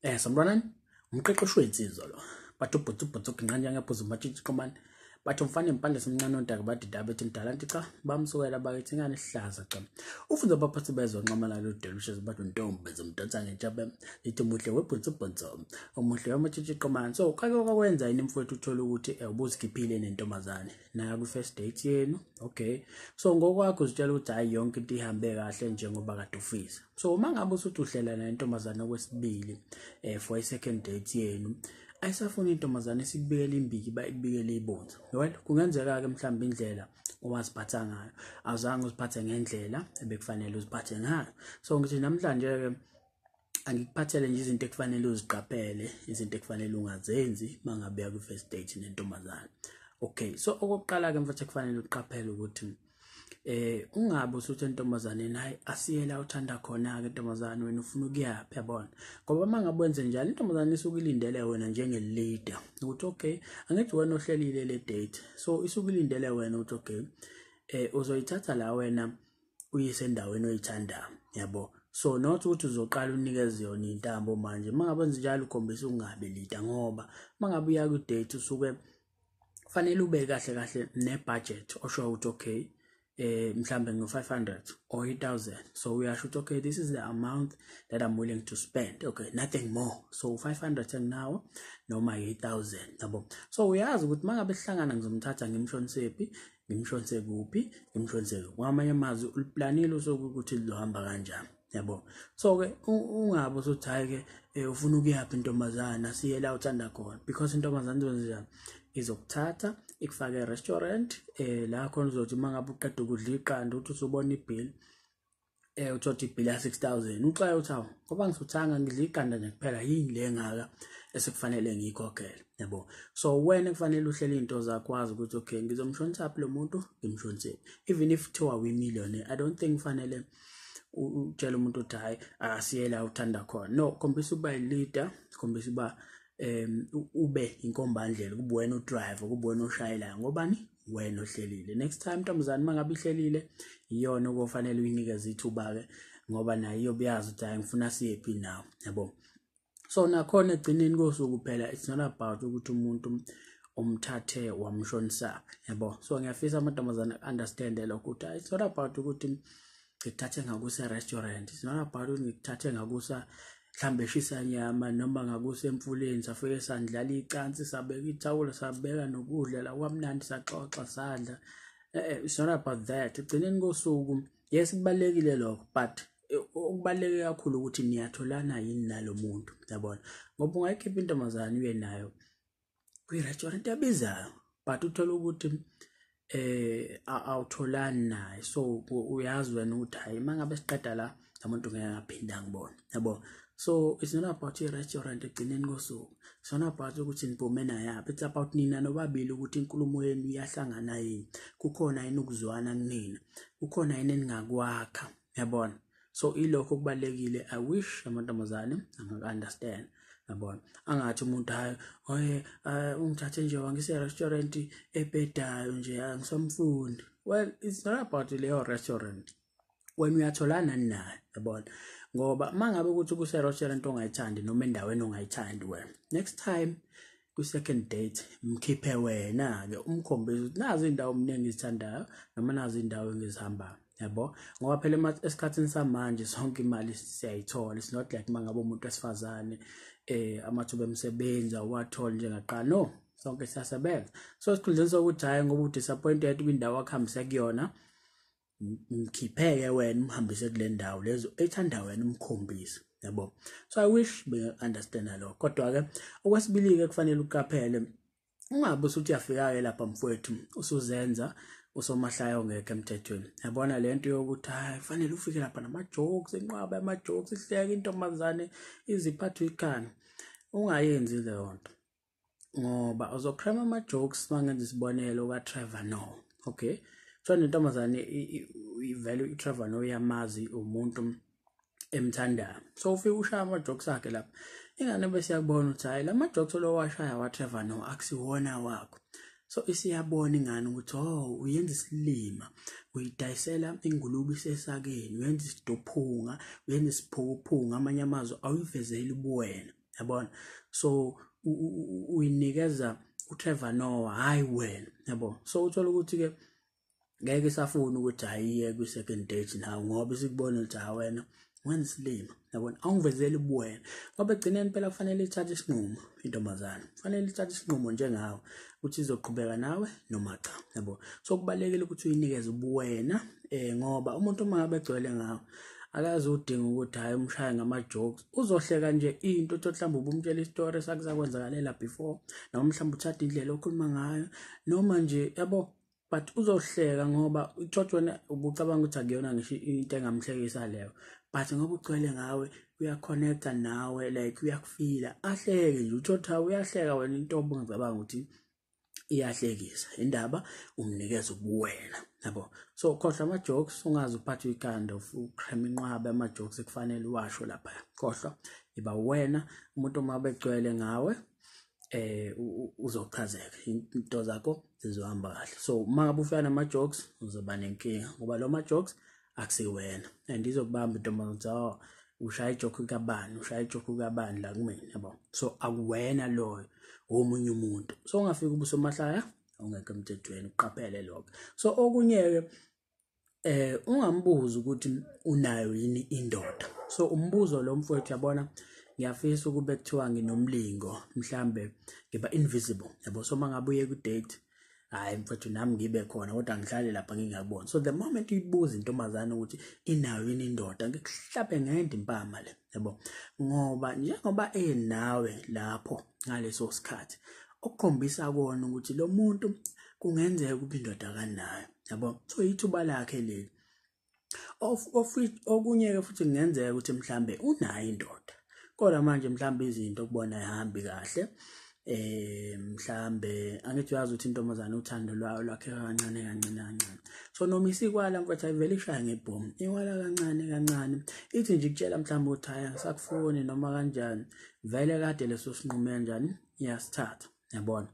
Sambonani, umqeqeshi wensizwa lo. Bathi ubhutsu nqanje ngaphuzu matshitshi komani. Bathi umfana impande semncane ontaka bathi dabethi mdala nti cha bamsukela bakithi ngane sihlaza cha. Ufunza abaphathi bezonqamala lo delushes bathi untombi bezomdonsa ngentshabe. Lithi muhle webhutsu. Umuhle wamatshitshi komani. So kake okwenza yini mfowethu uthola ukuthi ubuzikhiphile nentombazane. Nayo ku first date yenu. Okay. So ngokwakho uzitshela ukuthi hayi yonke into ihambe kahle njengoba kade ufisa. So uma ngabe usuthi uhlela nentombazane okwesibili for a second date yenu ayisafuna intombazane sikubikela imbiki bayibikele ibonza. Well kungenzeka ke mhlawumbe indlela owaziphatha ngayo awuzange uziphathe ngendlela ebekufanele uziphathe ngayo. So ngithi namhlanje ke angikuphathele nje izinto ekufanele uziqaphele, izinto ekufanele ungazenzi mangabe ku first date nentombazane. Okay, so okokuqala ke mfethu kufanele uqaphele ukuthi ungabe usuthi intombazane nayi asiyela uthanda khona ke intombazane wena ufuna ukuyaphi yabona ngoba mangabe wenze njalo intombazane isuke ilindele wena njengeleader ukuthi okay angithi wena ohlelile le date so isuke ilindele wena ukuthi okay uzoyithatha la wena uyise endaweni oyithanda yabo so not ukuthi uzoqala unikeze yona intambo manje mangabe wenze njalo ukhombisa ungabe leader ngoba mangabe uya ku date usuke fanele ube kahle ne budget osho ukuthi okay mhlambe ngo 500 or 1000 so we are shoot okay this is the amount that I'm willing to spend okay nothing more so 500 now noma 8000 yabo so uyazi ukuthi mangabe sihlangana ngizomthatha ngimshonsephi ngimshonse kuphi ngimshonse ngamanye amazwi uliplanile ukuthi lizohamba kanjani yabo so ke ungabe usuthi hayi ke ufuna ukuyaphi intombazana siyela uthanda khona because intombazana izonjani izokuthatha ikufake e-restaurant la khona uzothi mangabe uqeda ukudla iqanda uthi usubona ibill uthothi ibill ya 6000 uxaya uthawu ngoba ngisuthanga ngidla iqanda nje kuphela yini le ngaka esekufanele ngiyikhokhele yabo so wena kufanele uhlele into zakho wazi ukuthi okay ngizomshonisa lo muntu ngimshonise even if thiwa we-million I don't think kufanele utshela umuntu ukuthi hayi asiyela uthanda khona no khombisa ukuba leader khombisa uba ube inkombandlela kube wena udriver kube wena oshayela ngobani wena ohlelile next time ntombazane mangabe ihlelile iyona okufanele uyinikeze ithuba ke ngoba nayo iyobuyazi ukuthi hayi ngifuna siyephi nawo yabo so nakhona egcineni kosuku phela it's not about ukuthi umuntu umthathe wamshonisa yabo so ngiyafisa amantombazane understand lokho ukuthi it's not about ukuthi ngithathe ngakusa restaurant it's not about ukuthi ngithathe ngakusa mhlambe shisa nyama noma ngakusa emfuleni safike sandlala icansi sabeka ithawula sabeka nokudla la kwamnandi saxoxa sadla it's not about that egcineni kosuku yes kubalekile lokho but okubaleke kakhulu ukuthi niyatholana yini nalomuntu yabona ngoba ungayikhipha intombazane uye nayo kwi-restaurant yabizayo but uthola ukuthi awutholani naye so uyazi wena ukuthi hayi mangabe siqeda la lamuntu ngeke aphinda ngibona yabo so it's not about a restaurant egcineni kosuku it's not about ukuthi niphume nayapi it's about nina nobabili ukuthi inkulumo yenu iyahlangana yini kukhona yini ukuzwana kunina kukhona yini engakwakha yabona so ilokho kubalekile I wish amantombazane angaka-understand yabona angathi umuntu hayi oye ungithathe nje wangise restaurant ebhedayo nje angisamfundi well it's not about leyo restaurant when uyatholana naye yabona ngoba mangabe ukuthi kuse restaurant ongayithandi noma endaweni ongayithandi wena next time ku second date mkhiphe wena ke umkhombisa ukuthi nazi indawo omningi izithandayo noma nazi indawo engizihamba yabo ngoba phela esikhathini samanje sonke imali siyayithola it's not like mangabe umuntu wesifazane amathuba emsebenzi awathola njengaqala no sonke siyasebenza so sikhulisa sokuthi hayi ngoba udisappointed kwindawo akhambise kuyona mkhipheke wena umhambise kule ndawo lezo ethanda wena umkhombisa yabo so I wish be understand lokho kodwa ke okwesibili ke kufanele uqaphele ungabe usuthi uyafika ke lapha mfowethu usuzenza usomahlaya ongeke emthethweni yabona lento yokuthi hayi kufanele ufike lapha nama jokes enqaba ama jokes ihleke intombazane iziphatha ikhanda ungayenzi leyo nto ngoba uzokrema ama jokes mangenza isibonelo ka Trevor no okay so nentombazane ivalue iTrevor no yamazi umuntu emthandayo so ufike ushaya ama jokes akhe lapha ingane bese yakubona ukuthi hayi lama jokes lo washaya wa Trevor no akusiwona wakho so isiyabona ingane ukuthi uyenza isilima uyidayisela ingulube isesakeni uyenza isitophunga uyenza isiphunga amanye amazwi awuyivezeli buwena yabona. So uyinikeza uTrevor Noah, hayi wena, yabo. So uthola ukuthi ke ngeke isafuna ukuthi ayiye kwi-second date nawe ngoba isikubona ukuthi wena wenza isilima, yabona, awungivezeli ubuwena ngoba egcineni phela kufanele ithathe isinqumo intombazane, kufanele ithathe isinqumo njengawe ukuthi izoqhubeka nawe noma cha, yabo. So kubalekile ukuthi uyinikeze ubuwena ngoba umuntu uma ngabe egcwele ngawe akazi udinga ukuthi hayi umshaye ngama-jokes, uzohleka nje into uthi mhlawumbe ubumtshela istory sakwenzakalela before noma mhlawumbe uthatha indlela okhuluma ngayo noma nje, yabo. But uzohleka ngoba uthotho wena ubucabanga ukuthi akuyona ngisho into engamhlekisa leyo, but ngoba ugcwele ngawe uyaconnecta nawe, like uyakufila, ahleke nje uthotho uyahleka wena into obungicabanga ukuthi iyahlekisa, indaba umnikeza ubuwena, yabo. So khohlwa ama-jokes, ungazi uphathe ikhanda ukrema inqwabe ama-jokes ekufanele uwasho lapha, khohlwa iba wena umuntu uma begcwele ngawe uzochazeka, into zakho zizohamba kahle. So uma ngabe ufika nama-jokes uzoba nenkinga ngoba lo ma-jokes akusiwena and izokubamba intombazane ushaya ijoke kabani la kumina, yabo. So akuwena loyo, omunye umuntu. So ungafika ubusomahlaya ungekho emthethweni, uqaphele lokho. So okunye-ke ungambuzi ukuthi unayo yini indoda. So umbuzo lo mfowethu, yabona, ngiyafisa ukube kuthiwa nginomlingo mhlambe ngiba invisible, yabo. So mangabe uye ku-date, hayi mfowethu nami ngibe khona kodwa ngihlale lapha ngingakuboni. So the moment uyibuza intombazane ukuthi inayo yini indoda, ngikuhlabe ngende impama le, yabo, ngoba njengoba nawe lapho ngaleso sikhathi okukhombisa kona ukuthi lo muntu kungenzeka kube indoda akanayo, yabo. So ithuba lakhe leli okunye-ke futhi kungenzeka ukuthi mhlambe unayo indoda kodwa manje mhlambe izinto kubona ayihambi kahle, mhlambe angithi uyazi ukuthi intombazane uthando lwakhe kancane. So noma isikwala mfethu ayivele ishaya ngebhomu, iwala kancane ithi nje kutshela mhlambe ukuthi hayi ngisakufuni noma kanjani, vele kade leso sinqumo kanjani iyasithatha, yabona.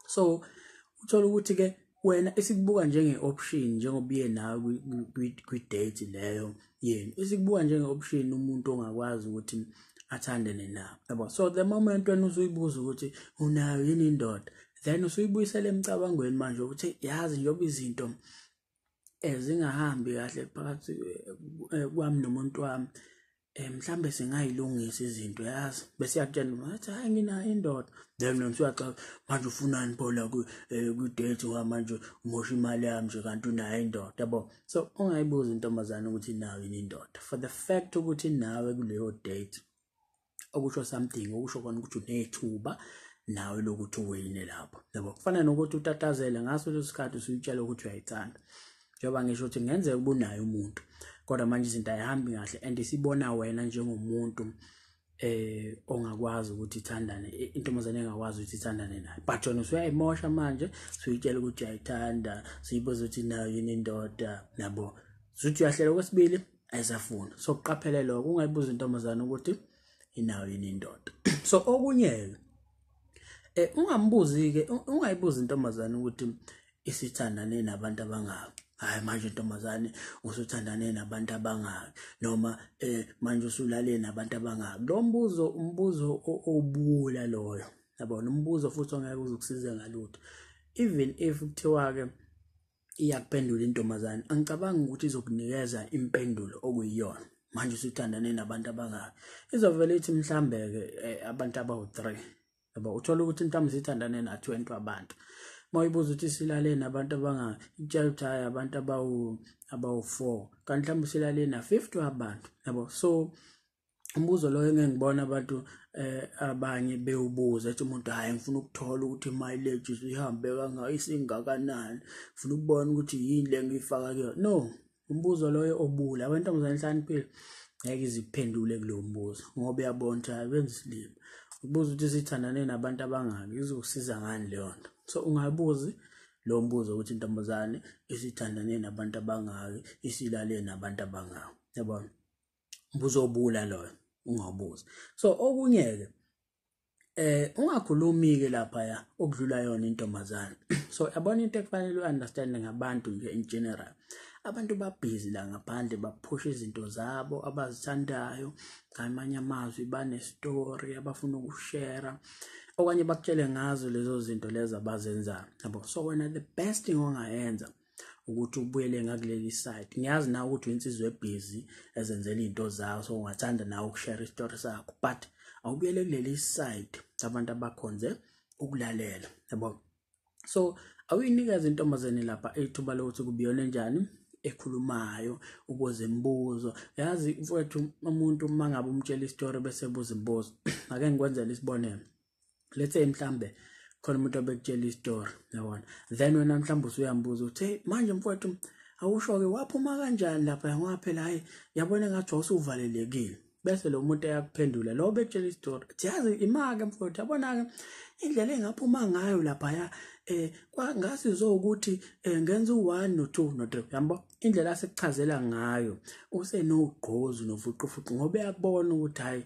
So uthola ukuthi ke wena isikubuka njenge-option njengoba uye nawe kwi-date leyo yenu, isikubuka njenge-option umuntu ongakwazi ukuthi athandene nawe, yabo. So the moment wena usuyibuza ukuthi unayo yini indoda, then usuyibuyisela emcabangweni manje ukuthi yazi njengoba izinto zingahambi kahle phakathi kwami nomuntu wami, mhlambe singayilungisa izinto, yazi, bese yakutshela ukuthi hayi nginayo indoda, then wena usuyacaca manje ufunani phola ku-date manje umosha imali yami nje kanti unayo indoda, yabo. So ungayibuza intombazane ukuthi inayo yini indoda for the fact ukuthi nawe kuleyo date, okusho something, okusho kona ukuthi unethuba nawe lokuthi uwine lapho, yabo. Kufana nokuthi utatazele ngaso leso sikhathi usuyitshela ukuthi uyayithanda, njengoba ngisho ukuthi ngenzeka ube unayo umuntu kodwa manje izinto ayihambi kahle and sibona wena njengomuntu ongakwazi ukuthi ithandane, intombazane engakwazi ukuthi ithandane naye, but yona usuyayimosha manje, usuyitshela ukuthi uyayithanda, siyibuza ukuthi nayo yini indoda, yabo. Usuthi uyahlela kwesibili ayisafuni. So kuqaphele lokho, ungayibuza intombazane ukuthi inayo yini indoda. So okunye ungayibuza intombazane ukuthi isithandane nabantu abangaki, hayi manje intombazane usuthandane nabantu abangaki noma manje usulale nabantu abangaki. Lo umbuzo obula loyo, yabona, umbuzo futhi ongeke uzokusiza ngalutho. Even if kuthiwa-ke iyakuphendula intombazane, angicabangi ukuthi izokunikeza impendulo okuyiyona. Manje usuthandane nabantu abangaki, izovela ithi mhlambe-ke abantu abawu-3, yabo. Uthola ukuthi mhlawumbe sithandane na-20 abantu, mayibuza ukuthi silale nabantu abangaki, itshela ukuthi hayi abantu abawu-4 kanti mhlawumbe silale na-50 abantu, yabo. So umbuzo loyo engeke ngibona abantu abanye bewubuza ethi umuntu hayi ngifuna ukuthola ukuthi mileage ihambe kangaka, isingakanani, ngifuna ukubona ukuthi yini le ngiyifaka kuyona. No, umbuzo loyo obula, abantu abazanihlaniphile ngeke iziphendule kulo mbuzo ngoba uyabona ukuthi hayi wenza isilimo. Ubuza ukuthi sithandane nabantu abangaki, izokusiza ngani leyo nto? So ungayibuzi lo mbuzo ukuthi intombazane isithandane nabantu abangaki, isilale nabantu abangaki, yabona. Umbuzo obula loyo, ungabuza. So okunye-ke ungakhulumi-ke lapha okudlula yona intombazane. So yabona into ekufanele u-understand ngabantu nje in general, abantu babhizi la ngaphandle baphusha izinto zabo abazithandayo, ngamanye amazwi bane-story abafuna ukushare okanye bakutshele ngazo lezo zinto lezo abazenzayo, yabo. So wena the best thing ongayenza ukuthi ubuyele ngakuleli side. Ngiyazi nawe ukuthi insizwe ebhizi ezenzela into zayo, so ungathanda nawe ukushare istory sakho, but awubuyele kuleli side abantu abakhonze ukulalela, yabo. So awuyinikeza intombazane lapha ethuba lokuthi kubiyona njani ekhulumayo, ubuze imibuzo. Yazi mfowethu, umuntu mangabe umtshela istory bese ebuza imibuzo ake ngikwenzele isibonelo. Let's say mhlambe khona umuntu obekutshela istory, yabona, then wena mhlambe usuyambuza uthi hey manje mfowethu awusho-ke waphuma kanjani lapha ngaphela, hayi yabona ngathi wawusuvalelekile. Bese lo muntu ayakuphendula lo bekutshela istory, yazi imake mfowethu, yabona-ke indlela engaphuma ngayo lapha kwangasizo ukuthi ngenza u1 no2 no3, yabo. Indlela asekuchazela ngayo usenogqozi nofuqufuqu ngoba uyabona ukuthi hayi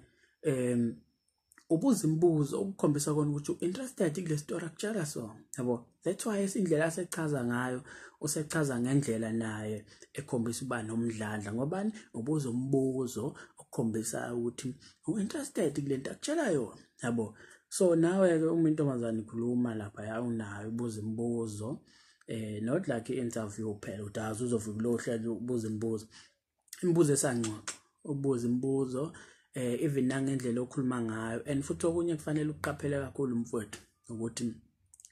ubuza imibuzo ukukhombisa kona ukuthi u-interested kule story akutshela so, yabo. That's why indlela asechaza ngayo usechaza ngendlela naye ekhombisa uba nomdlandla ngobani ubuza umbuzo ukukhombisa ukuthi u-interested kule nto akutshela yona, yabo. So nawe-ke uma intombazane ikhuluma lapha yawunayo ubuza imibuzo not like i-interview phela udazi uzofika kulo hlelo ubuza imibuzo esangxoxa, ubuza imibuzo even nangendlela okhuluma ngayo. And futhi okunye kufanele ukuqaphele kakhulu mfowethu ukuthi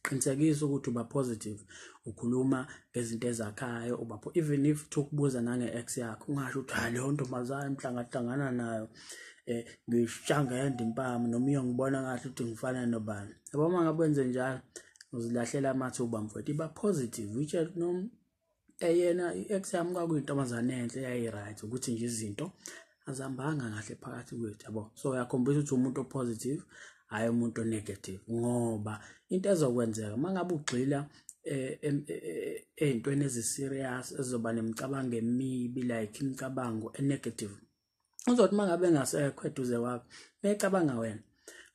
qinisekisa ukuthi uba positive, ukhuluma ngezinto ezakhayo, even if ukubuza nange-ex yakho ungasho ukuthi hayi leyo ntombazane mhlangahlangana nayo ngishanga yenda impama noma iyongibona kahle ukuthi ngifana nobani, yabo. Uma ngabe wenze njalo uzilahlela amathuba mfowethu. Iba positive, utshe noma yena i-ex yami kwakuyintombazane enhle yayi-right ukuthi nje izinto azihambanga kahle phakathi kwethu, yabo. So uyakhombisa ukuthi umuntu opositive hayi umuntu onegative, ngoba into ezokwenzeka mangabe ugxila ey'ntweni ezi-serious ezizoba nemicabango emibi, like imicabango enegative, uzothi mangabe engasekho eduze kwakho becabanga wena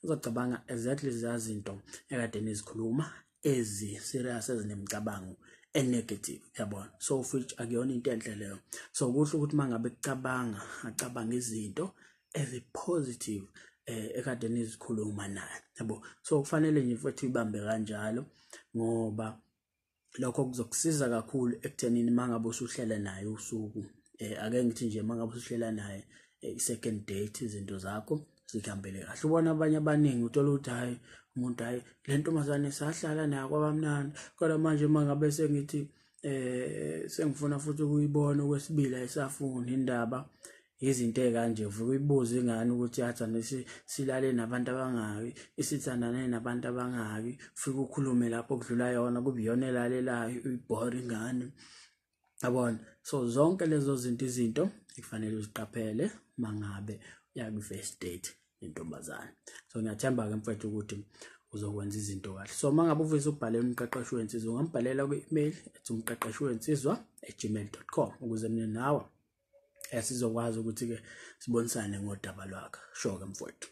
uzocabanga exactly zazinto ekade nizikhuluma ezi-serious ezinemicabango negative, yabona. So which akuyona into enhle leyo. So kuhle ukuthi mangabe acabanga izinto ezi-positive ekade nizikhuluma naye, yabo. So kufanele nje futhi ibambe kanjalo ngoba lokho kuzokusiza kakhulu ekuthenini mangabe usuhlela naye usuku, ake ngithi nje mangabe usuhlela naye i-second date, izinto zakho zihambele kahle. Ubona abanye abaningi uthola ukuthi hayi umuntu hayi le ntombazane sahlala nayo kwabamnandi, kodwa manje mangabe sengithi sengifuna futhi ukuyibona okwesibili ayisafuni indaba izinto ezikanje, uvuka uyibuza ingane ukuthi yathana silale nabantu abangaki, isithandane nabantu abangaki, ufike ukhulume lapho kudlula yona kube iyona elalelayo, uyibhore ingane, yabona. So zonke lezo izinto ekufanele uziqaphele mangabe uyaku-first date nentombazane. So ngiyathemba-ke mfethu ukuthi uzokwenza izinto kahle. So mangabe ufisa ukubhalela umqeqeshi wensizwa ungambhalela kwi-email umqeqeshiwensizwa@gmail.com ukuze mina nawe sizokwazi ukuthi-ke sibonisane ngodaba lwakho. Sure-ke mfowethu.